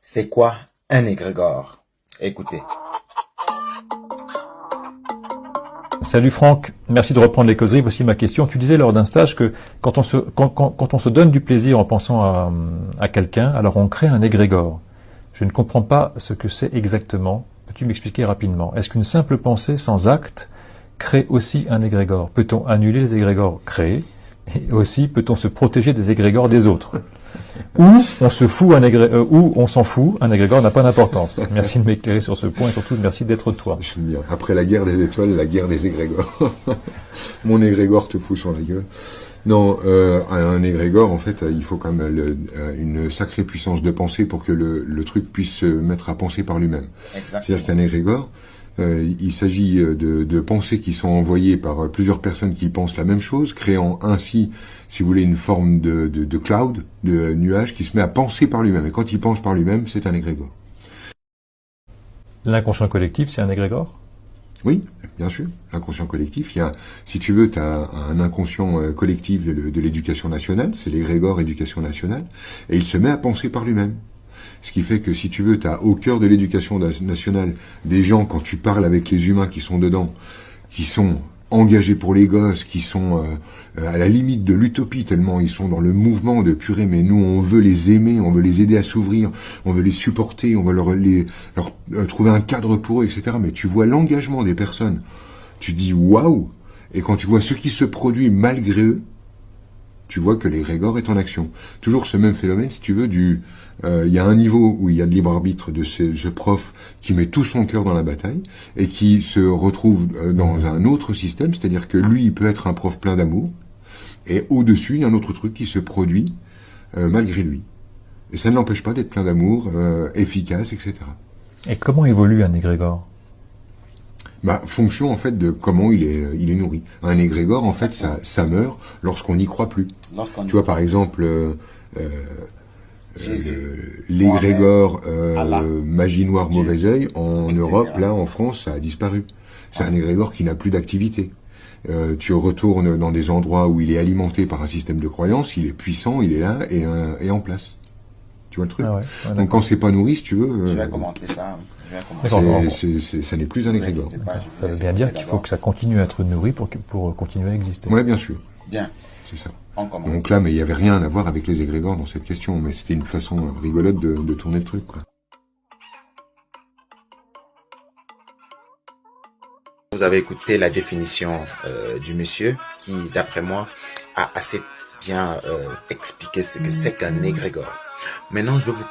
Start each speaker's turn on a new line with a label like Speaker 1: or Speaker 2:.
Speaker 1: C'est quoi un égrégore? Écoutez.
Speaker 2: Salut Franck, merci de reprendre les causeries. Voici ma question. Tu disais lors d'un stage que quand on se donne du plaisir en pensant à quelqu'un, alors on crée un égrégore. Je ne comprends pas ce que c'est exactement. Peux-tu m'expliquer rapidement? Est-ce qu'une simple pensée sans acte crée aussi un égrégore? Peut-on annuler les égrégores créés? Et aussi, peut-on se protéger des égrégores des autres? Ou on s'en fout, un égrégore n'a pas d'importance. Merci de m'éclairer sur ce point et surtout merci d'être toi.
Speaker 3: J'aime bien. Après la guerre des étoiles, la guerre des égrégores. Mon égrégore te fout sur la gueule. Non, un égrégore, en fait, il faut quand même une sacrée puissance de pensée pour que le truc puisse se mettre à penser par lui-même. C'est-à-dire qu'un égrégore, il s'agit de pensées qui sont envoyées par plusieurs personnes qui pensent la même chose, créant ainsi, si vous voulez, une forme de cloud, de nuage qui se met à penser par lui-même. Et quand il pense par lui-même, c'est un égrégore.
Speaker 2: L'inconscient collectif, c'est un égrégore?
Speaker 3: Oui, bien sûr. L'inconscient collectif, si tu veux, tu as un inconscient collectif de l'éducation nationale, c'est l'égrégore éducation nationale, et il se met à penser par lui-même. Ce qui fait que, si tu veux, tu as au cœur de l'éducation nationale des gens, quand tu parles avec les humains qui sont dedans, qui sont engagés pour les gosses, qui sont à la limite de l'utopie, tellement ils sont dans le mouvement de purée, mais nous on veut les aimer, on veut les aider à s'ouvrir, on veut les supporter, on veut leur trouver un cadre pour eux, etc. Mais tu vois l'engagement des personnes, tu dis waouh, et quand tu vois ce qui se produit malgré eux, tu vois que l'égrégore est en action. Toujours ce même phénomène, si tu veux, il y a un niveau où il y a de libre arbitre de ce prof qui met tout son cœur dans la bataille et qui se retrouve dans un autre système, c'est-à-dire que lui, il peut être un prof plein d'amour, et au-dessus, il y a un autre truc qui se produit malgré lui. Et ça ne l'empêche pas d'être plein d'amour, efficace, etc.
Speaker 2: Et comment évolue un égrégore?
Speaker 3: Fonction en fait de comment il est nourri. Un égrégore, en fait, ça meurt lorsqu'on n'y croit plus. Tu vois, par exemple, l'égrégore magie noire mauvais œil, en Europe, là, en France, ça a disparu. C'est un égrégore qui n'a plus d'activité. Tu retournes dans des endroits où il est alimenté par un système de croyance, il est puissant, il est là et en place. Tu vois le truc? Donc quand c'est pas nourri, si tu veux...
Speaker 1: je vais commenter ça.
Speaker 3: Ça n'est plus un égrégore.
Speaker 2: Ça veut bien dire qu'il faut que ça continue à être nourri pour continuer à exister.
Speaker 3: Oui, bien sûr.
Speaker 1: Bien.
Speaker 3: C'est ça. Donc là, mais il n'y avait rien à voir avec les égrégores dans cette question, mais c'était une façon rigolote de tourner le truc, quoi.
Speaker 1: Vous avez écouté la définition du monsieur qui, d'après moi, a assez bien expliqué ce que c'est qu'un égrégore. Maintenant, je vais vous